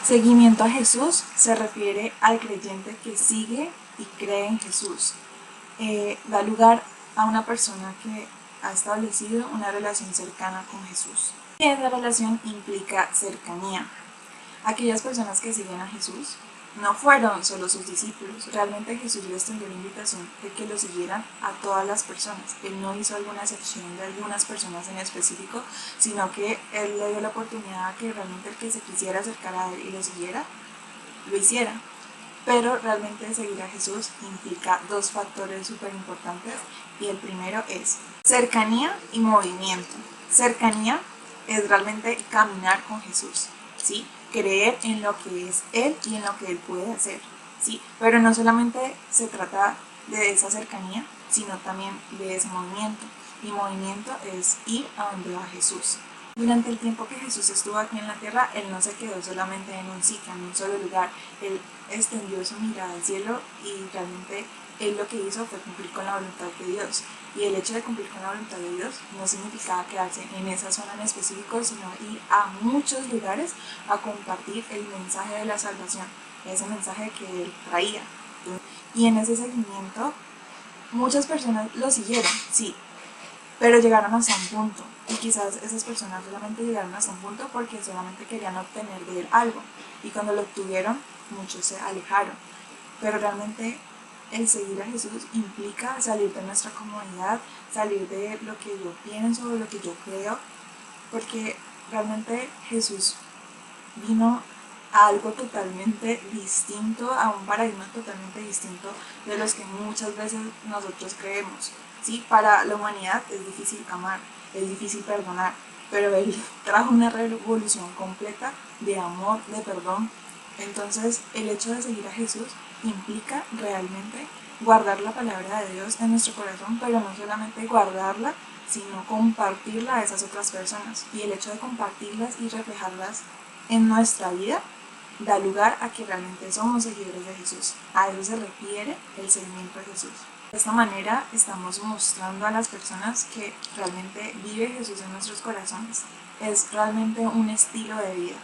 Seguimiento a Jesús se refiere al creyente que sigue y cree en Jesús. Da lugar a una persona que ha establecido una relación cercana con Jesús. Y esa relación implica cercanía. Aquellas personas que siguen a Jesús no fueron solo sus discípulos, realmente Jesús les tendió la invitación de que lo siguieran a todas las personas. Él no hizo alguna excepción de algunas personas en específico, sino que Él le dio la oportunidad a que realmente el que se quisiera acercar a Él y lo siguiera, lo hiciera. Pero realmente seguir a Jesús implica dos factores súper importantes y el primero es cercanía y movimiento. Cercanía es realmente caminar con Jesús, ¿sí? Creer en lo que es Él y en lo que Él puede hacer, ¿sí? Pero no solamente se trata de esa cercanía, sino también de ese movimiento. Y movimiento es ir a donde va Jesús. Durante el tiempo que Jesús estuvo aquí en la tierra, Él no se quedó solamente en un sitio, en un solo lugar. Él extendió su mirada al cielo y realmente Él lo que hizo fue cumplir con la voluntad de Dios. Y el hecho de cumplir con la voluntad de Dios no significaba quedarse en esa zona en específico, sino ir a muchos lugares a compartir el mensaje de la salvación, ese mensaje que Él traía. Y en ese seguimiento, muchas personas lo siguieron, sí, pero llegaron hasta un punto. Y quizás esas personas solamente llegaron hasta un punto porque solamente querían obtener de Él algo. Y cuando lo obtuvieron, muchos se alejaron. Pero realmente el seguir a Jesús implica salir de nuestra comodidad, salir de lo que yo pienso, lo que yo creo, porque realmente Jesús vino a algo totalmente distinto, a un paradigma totalmente distinto de los que muchas veces nosotros creemos. ¿Sí? Para la humanidad es difícil amar, es difícil perdonar, pero Él trajo una revolución completa de amor, de perdón. Entonces el hecho de seguir a Jesús implica realmente guardar la palabra de Dios en nuestro corazón, pero no solamente guardarla, sino compartirla a esas otras personas. Y el hecho de compartirlas y reflejarlas en nuestra vida da lugar a que realmente somos seguidores de Jesús. A eso se refiere el seguimiento a Jesús. De esta manera estamos mostrando a las personas que realmente vive Jesús en nuestros corazones. Es realmente un estilo de vida.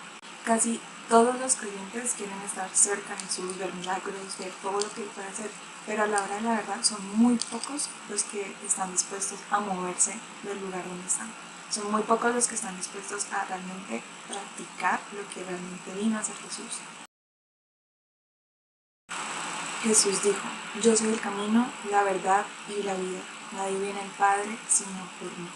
Casi todos los creyentes quieren estar cerca de Jesús, ver milagros, ver todo lo que Él puede hacer, pero a la hora de la verdad son muy pocos los que están dispuestos a moverse del lugar donde están. Son muy pocos los que están dispuestos a realmente practicar lo que realmente vino a hacer Jesús. Jesús dijo: yo soy el camino, la verdad y la vida. Nadie viene al Padre sino por mí.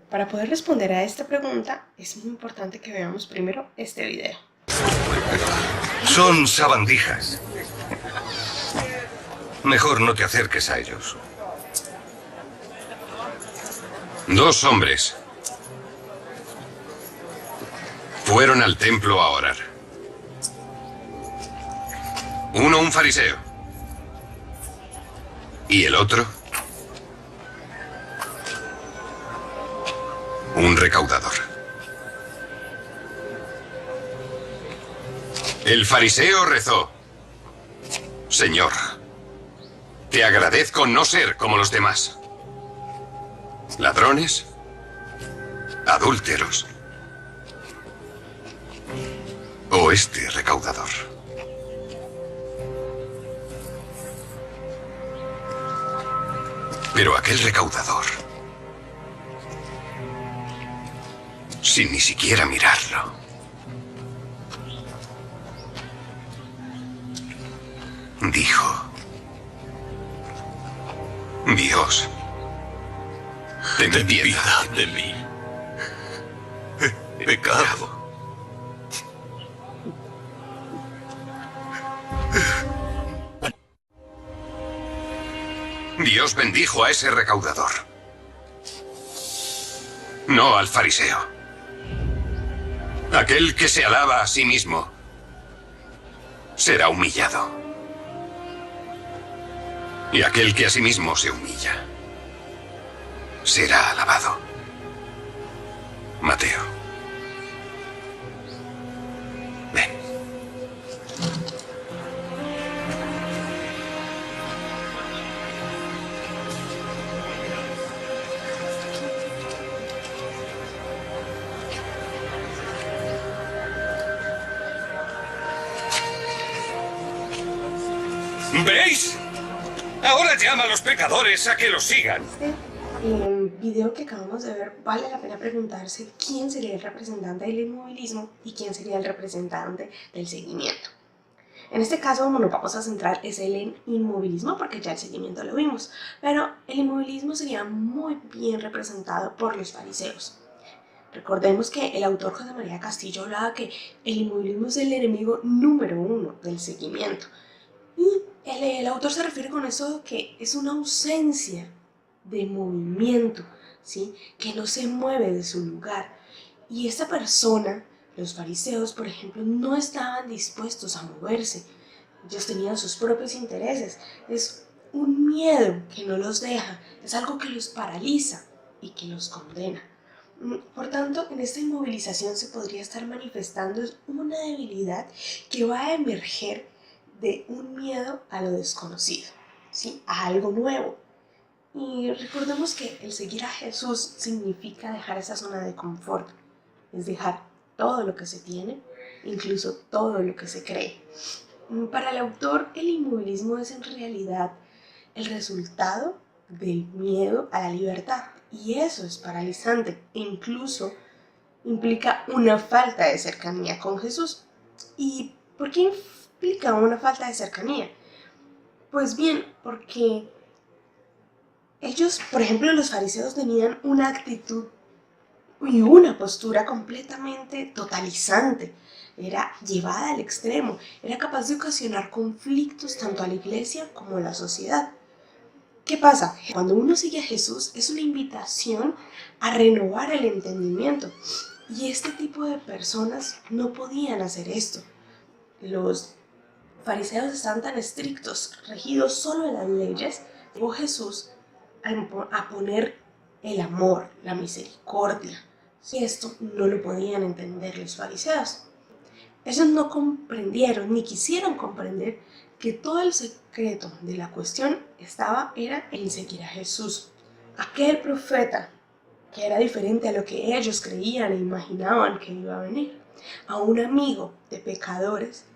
Para poder responder a esta pregunta, es muy importante que veamos primero este video. Son sabandijas. Mejor no te acerques a ellos. Dos hombres fueron al templo a orar. Uno un fariseo y el otro un recaudador. El fariseo rezó: Señor, te agradezco no ser como los demás. Ladrones, adúlteros o este recaudador. Pero aquel recaudador, sin ni siquiera mirarlo, dijo: Dios, ten piedad de mí. He pecado. Dios bendijo a ese recaudador, no al fariseo. Aquel que se alaba a sí mismo será humillado, y aquel que a sí mismo se humilla será alabado. Mateo. Ven. ¿Veis? Ahora llama a los pecadores a que lo sigan. Video que acabamos de ver, vale la pena preguntarse quién sería el representante del inmovilismo y quién sería el representante del seguimiento. En este caso nos vamos a centrar en el inmovilismo porque ya el seguimiento lo vimos, pero el inmovilismo sería muy bien representado por los fariseos. Recordemos que el autor José María Castillo hablaba que el inmovilismo es el enemigo número 1 del seguimiento. Y el autor se refiere con eso que es una ausencia de movimiento, ¿sí? Que no se mueve de su lugar. Y esta persona, los fariseos, por ejemplo, no estaban dispuestos a moverse. Ellos tenían sus propios intereses. Es un miedo que no los deja, es algo que los paraliza y que los condena. Por tanto, en esta inmovilización se podría estar manifestando una debilidad que va a emerger de un miedo a lo desconocido, ¿sí? A algo nuevo. Y recordemos que el seguir a Jesús significa dejar esa zona de confort, es dejar todo lo que se tiene, incluso todo lo que se cree. Para el autor, el inmovilismo es en realidad el resultado del miedo a la libertad, y eso es paralizante e incluso implica una falta de cercanía con Jesús. ¿Y por qué implica una falta de cercanía? Pues bien, porque ellos, por ejemplo, los fariseos tenían una actitud y una postura completamente totalizante. Era llevada al extremo, era capaz de ocasionar conflictos tanto a la iglesia como a la sociedad. ¿Qué pasa? Cuando uno sigue a Jesús es una invitación a renovar el entendimiento. Y este tipo de personas no podían hacer esto. Los fariseos estaban tan estrictos, regidos solo en las leyes, llegó Jesús a poner el amor, la misericordia. Y esto no lo podían entender los fariseos. Ellos no comprendieron ni quisieron comprender que todo el secreto de la cuestión era en seguir a Jesús. Aquel profeta que era diferente a lo que ellos creían e imaginaban que iba a venir. A un amigo de pecadores.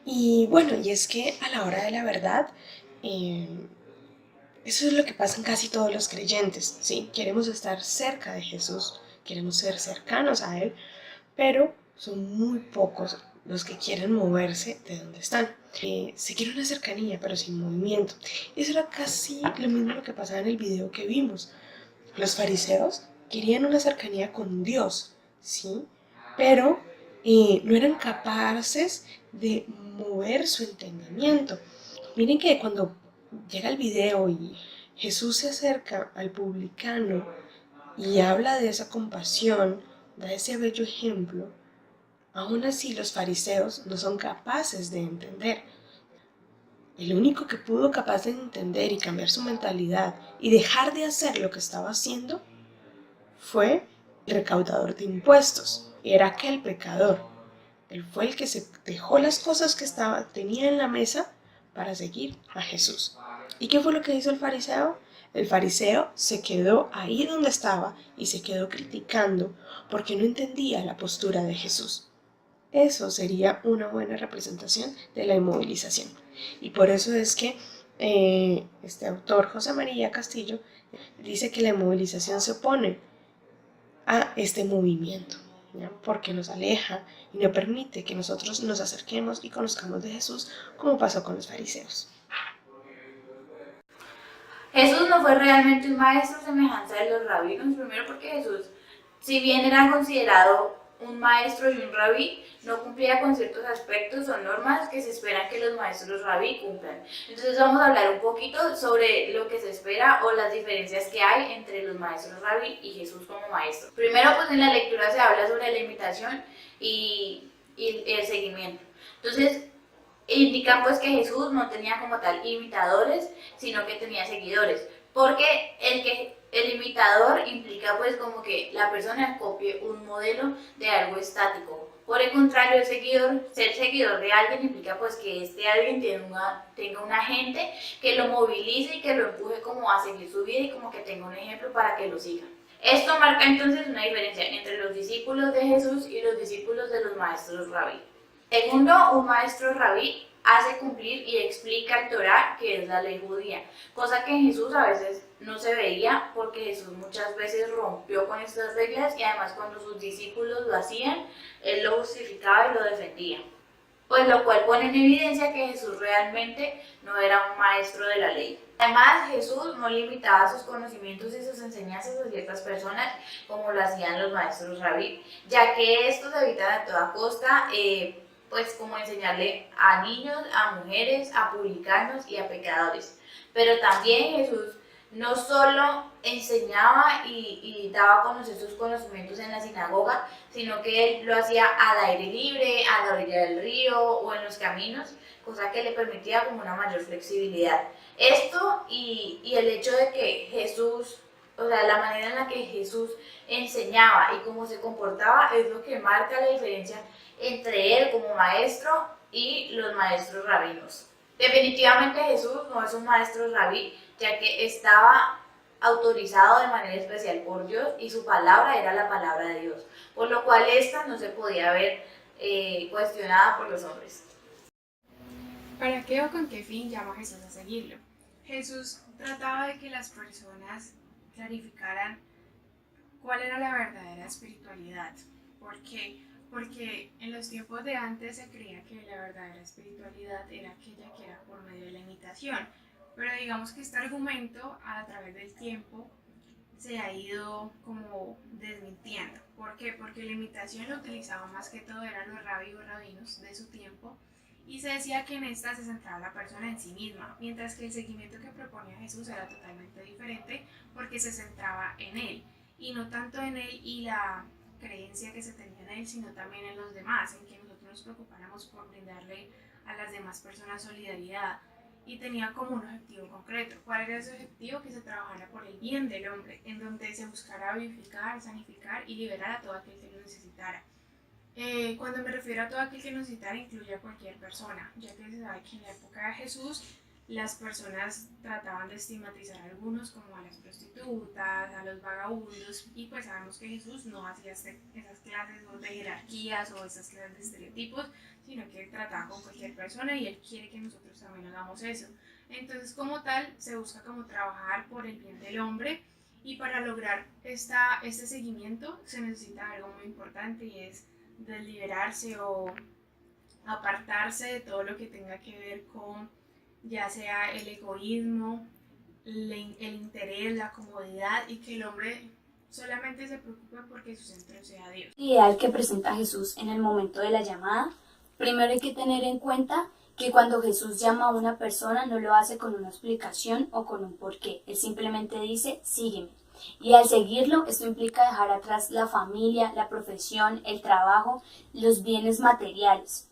Y bueno, y es que a la hora de la verdad, eso es lo que pasa en casi todos los creyentes, ¿sí? Queremos estar cerca de Jesús, queremos ser cercanos a Él, pero son muy pocos los que quieren moverse de donde están. Se quiere una cercanía, pero sin movimiento. Eso era casi lo mismo que pasaba en el video que vimos. Los fariseos querían una cercanía con Dios, ¿sí? Pero no eran capaces de mover su entendimiento. Miren que cuando llega el video y Jesús se acerca al publicano y habla de esa compasión, da ese bello ejemplo, aún así los fariseos no son capaces de entender. El único que pudo capaz de entender y cambiar su mentalidad y dejar de hacer lo que estaba haciendo fue el recaudador de impuestos. Era aquel pecador. Él fue el que se dejó las cosas que tenía en la mesa para seguir a Jesús. ¿Y qué fue lo que hizo el fariseo? El fariseo se quedó ahí donde estaba y se quedó criticando porque no entendía la postura de Jesús. Eso sería una buena representación de la inmovilización. Y por eso es que este autor, José María Castillo, dice que la inmovilización se opone a este movimiento, ¿ya? Porque nos aleja y no permite que nosotros nos acerquemos y conozcamos de Jesús como pasó con los fariseos. Jesús no fue realmente un maestro semejanza de los rabinos, primero porque Jesús, si bien era considerado un maestro y un rabí, no cumplía con ciertos aspectos o normas que se esperan que los maestros rabí cumplan. Entonces vamos a hablar un poquito sobre lo que se espera o las diferencias que hay entre los maestros rabí y Jesús como maestro. Primero, pues en la lectura se habla sobre la imitación y el seguimiento. Entonces, indican pues que Jesús no tenía como tal imitadores, sino que tenía seguidores, porque el imitador implica pues como que la persona copie un modelo de algo estático. Por el contrario, ser seguidor de alguien implica pues que este alguien tenga un agente que lo movilice y que lo empuje como a seguir su vida y como que tenga un ejemplo para que lo siga. Esto marca entonces una diferencia entre los discípulos de Jesús y los discípulos de los maestros rabí. Segundo, un maestro rabí hace cumplir y explica el Torá, que es la ley judía, cosa que en Jesús a veces no se veía porque Jesús muchas veces rompió con estas reglas y además cuando sus discípulos lo hacían, él lo justificaba y lo defendía. Pues lo cual pone en evidencia que Jesús realmente no era un maestro de la ley. Además, Jesús no limitaba sus conocimientos y sus enseñanzas a ciertas personas como lo hacían los maestros rabí, ya que estos evitan a toda costa pues como enseñarle a niños, a mujeres, a publicanos y a pecadores. Pero también Jesús no solo enseñaba y daba a conocer sus conocimientos en la sinagoga, sino que él lo hacía al aire libre, a la orilla del río o en los caminos, cosa que le permitía como una mayor flexibilidad. Esto y el hecho de que Jesús, o sea, la manera en la que Jesús enseñaba y cómo se comportaba es lo que marca la diferencia entre él como maestro y los maestros rabinos. Definitivamente Jesús no es un maestro rabí, ya que estaba autorizado de manera especial por Dios y su palabra era la palabra de Dios, por lo cual esta no se podía ver cuestionada por los hombres. ¿Para qué o con qué fin llama Jesús a seguirlo? Jesús trataba de que las personas clarificaran cuál era la verdadera espiritualidad. ¿Por qué? Porque en los tiempos de antes se creía que la verdadera espiritualidad era aquella que era por medio de la imitación. Pero digamos que este argumento a través del tiempo se ha ido como desmintiendo. ¿Por qué? Porque la imitación lo utilizaba más que todo eran los rabí o rabinos de su tiempo y se decía que en esta se centraba la persona en sí misma, mientras que el seguimiento que proponía Jesús era totalmente diferente porque se centraba en él y no tanto en él y la creencia que se tenía en él, sino también en los demás, en que nosotros nos preocupáramos por brindarle a las demás personas solidaridad. Y tenía como un objetivo concreto. ¿Cuál era ese objetivo? Que se trabajara por el bien del hombre, en donde se buscara vivificar, sanificar y liberar a todo aquel que lo necesitara. Cuando me refiero a todo aquel que lo necesitara, incluye a cualquier persona, ya que se sabe que en la época de Jesús las personas trataban de estigmatizar a algunos como a las prostitutas, a los vagabundos, y pues sabemos que Jesús no hacía esas clases de jerarquías o esas clases de estereotipos, sino que trataba con cualquier persona y Él quiere que nosotros también hagamos eso. Entonces, como tal, se busca como trabajar por el bien del hombre y para lograr este seguimiento se necesita algo muy importante y es desliberarse o apartarse de todo lo que tenga que ver con ya sea el egoísmo, el interés, la comodidad y que el hombre solamente se preocupe porque su centro sea Dios. El ideal que presenta Jesús en el momento de la llamada, primero hay que tener en cuenta que cuando Jesús llama a una persona no lo hace con una explicación o con un porqué, Él simplemente dice, sígueme. Y al seguirlo, esto implica dejar atrás la familia, la profesión, el trabajo, los bienes materiales.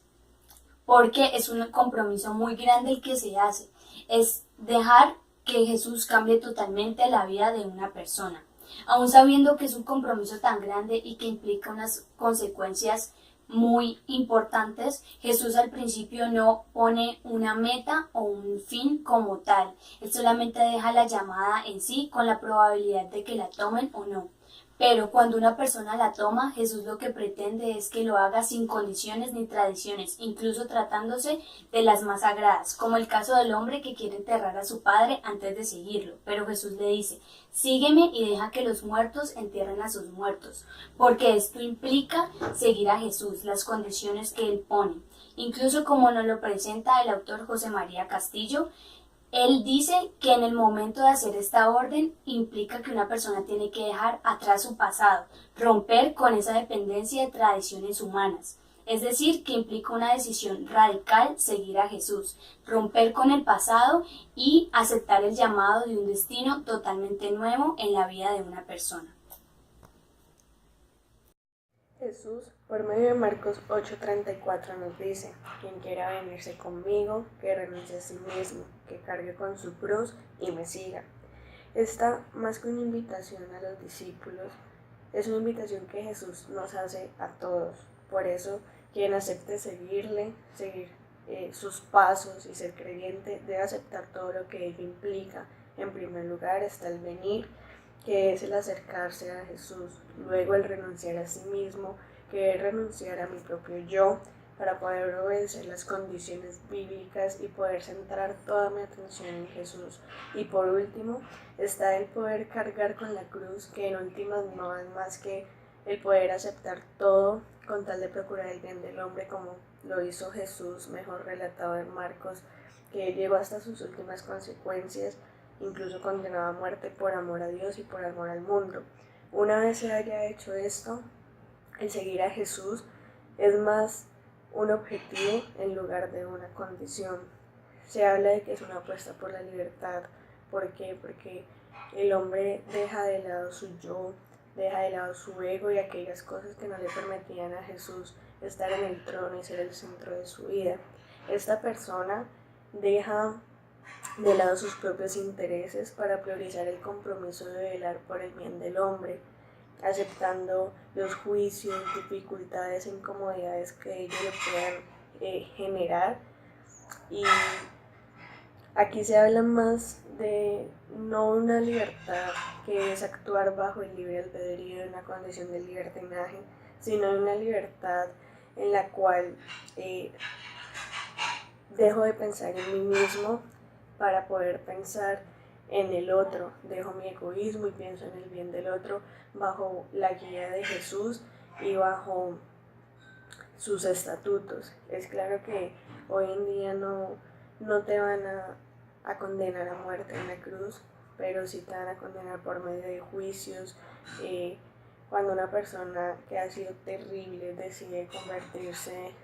Porque es un compromiso muy grande el que se hace, es dejar que Jesús cambie totalmente la vida de una persona, aun sabiendo que es un compromiso tan grande y que implica unas consecuencias muy importantes. Jesús al principio no pone una meta o un fin como tal, Él solamente deja la llamada en sí con la probabilidad de que la tomen o no. Pero cuando una persona la toma, Jesús lo que pretende es que lo haga sin condiciones ni tradiciones, incluso tratándose de las más sagradas, como el caso del hombre que quiere enterrar a su padre antes de seguirlo. Pero Jesús le dice, sígueme y deja que los muertos entierren a sus muertos, porque esto implica seguir a Jesús, las condiciones que Él pone. Incluso como nos lo presenta el autor José María Castillo, él dice que en el momento de hacer esta orden implica que una persona tiene que dejar atrás su pasado, romper con esa dependencia de tradiciones humanas. Es decir, que implica una decisión radical seguir a Jesús, romper con el pasado y aceptar el llamado de un destino totalmente nuevo en la vida de una persona. Jesús, por medio de Marcos 8:34 nos dice, quien quiera venirse conmigo, que renuncie a sí mismo, que cargue con su cruz y me siga. Esta, más que una invitación a los discípulos, es una invitación que Jesús nos hace a todos. Por eso, quien acepte seguirle, seguir sus pasos y ser creyente, debe aceptar todo lo que ello implica. En primer lugar está el venir, que es el acercarse a Jesús, luego el renunciar a sí mismo, que es renunciar a mi propio yo, para poder obedecer las condiciones bíblicas y poder centrar toda mi atención en Jesús. Y por último, está el poder cargar con la cruz, que en últimas no es más que el poder aceptar todo con tal de procurar el bien del hombre, como lo hizo Jesús, mejor relatado en Marcos, que él llegó hasta sus últimas consecuencias, incluso condenado a muerte por amor a Dios y por amor al mundo. Una vez se haya hecho esto, el seguir a Jesús es más un objetivo en lugar de una condición. Se habla de que es una apuesta por la libertad. ¿Por qué? Porque el hombre deja de lado su yo, deja de lado su ego y aquellas cosas que no le permitían a Jesús estar en el trono y ser el centro de su vida. Esta persona deja de lado sus propios intereses para priorizar el compromiso de velar por el bien del hombre, aceptando los juicios, dificultades e incomodidades que ellos le puedan generar. Y aquí se habla más de no una libertad que es actuar bajo el libre albedrío de una condición de libertinaje, sino una libertad en la cual dejo de pensar en mí mismo para poder pensar en el otro, dejo mi egoísmo y pienso en el bien del otro bajo la guía de Jesús y bajo sus estatutos. Es claro que hoy en día no te van a condenar a muerte en la cruz, pero sí te van a condenar por medio de juicios. Cuando una persona que ha sido terrible decide convertirse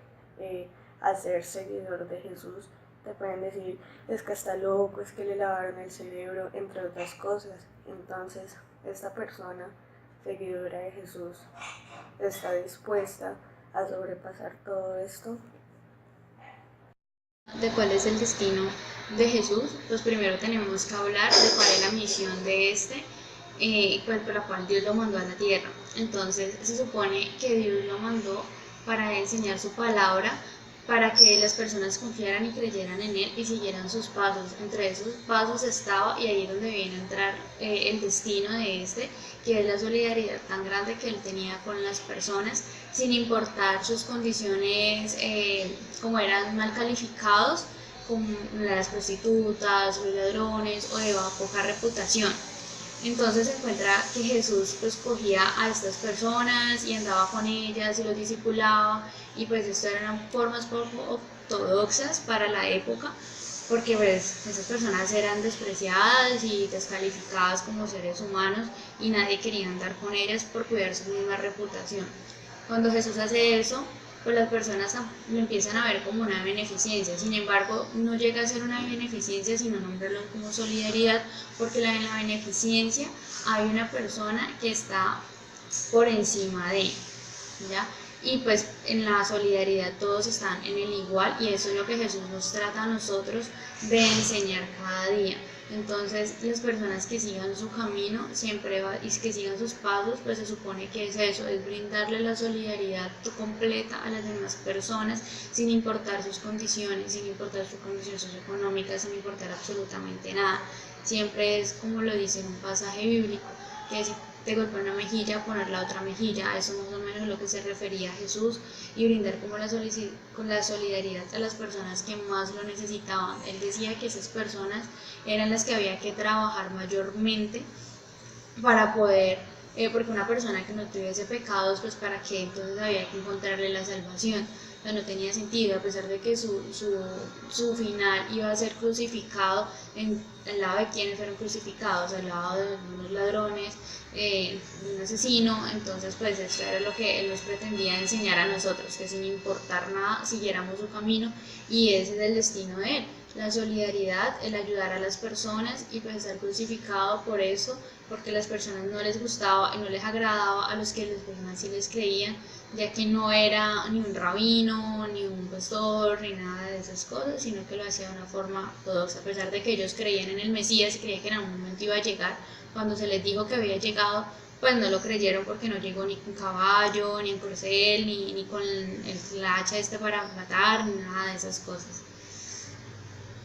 a ser seguidor de Jesús, te pueden decir, es que está loco, es que le lavaron el cerebro, entre otras cosas. Entonces, esta persona, seguidora de Jesús, está dispuesta a sobrepasar todo esto. ¿De cuál es el destino de Jesús? Pues primero tenemos que hablar de cuál es la misión de por la cual Dios lo mandó a la tierra. Entonces, se supone que Dios lo mandó para enseñar su palabra, para que las personas confiaran y creyeran en Él y siguieran sus pasos. Entre esos pasos estaba, y ahí es donde viene a entrar el destino de que es la solidaridad tan grande que Él tenía con las personas, sin importar sus condiciones, como eran mal calificados, como las prostitutas, los ladrones o de poca reputación. Entonces se encuentra que Jesús pues cogía a estas personas y andaba con ellas y los discipulaba, y pues esto eran formas poco ortodoxas para la época, porque pues esas personas eran despreciadas y descalificadas como seres humanos y nadie quería andar con ellas por cuidar su misma reputación. Cuando Jesús hace eso, pues las personas lo empiezan a ver como una beneficencia. Sin embargo, no llega a ser una beneficencia, sino nombrarlo como solidaridad, porque en la beneficencia hay una persona que está por encima de, ¿ya? Y pues en la solidaridad todos están en el igual, y eso es lo que Jesús nos trata a nosotros de enseñar cada día. Entonces, las personas que sigan su camino y que sigan sus pasos, pues se supone que es eso, es brindarle la solidaridad completa a las demás personas, sin importar sus condiciones, sin importar su condición socioeconómica, sin importar absolutamente nada. Siempre es como lo dice en un pasaje bíblico, que si te golpea una mejilla, poner la otra mejilla. A eso más o menos es lo que se refería Jesús, y brindar como la solidaridad a las personas que más lo necesitaban. Él decía que esas personas eran las que había que trabajar mayormente para poder, porque una persona que no tuviese pecados, pues para qué, entonces había que encontrarle la salvación. O sea, no tenía sentido, a pesar de que su final iba a ser crucificado. Al lado de quienes fueron crucificados, al lado de unos ladrones, de un asesino. Entonces pues eso era lo que Él nos pretendía enseñar a nosotros, que sin importar nada siguiéramos su camino, y ese es el destino de Él, la solidaridad, el ayudar a las personas, y pues estar crucificado por eso, porque a las personas no les gustaba y no les agradaba a los que las personas sí les creían, ya que no era ni un rabino, ni un pastor, ni nada de esas cosas, sino que lo hacía de una forma ortodoxa, a pesar de que ellos creían en el Mesías y creían que en algún momento iba a llegar. Cuando se les dijo que había llegado, pues no lo creyeron, porque no llegó ni con caballo, ni en corcel, ni con el hacha para matar, ni nada de esas cosas.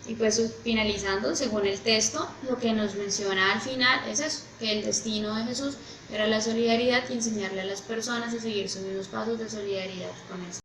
Y pues finalizando, según el texto, lo que nos menciona al final es eso, que el destino de Jesús era la solidaridad y enseñarle a las personas a seguir sus mismos pasos de solidaridad con Él.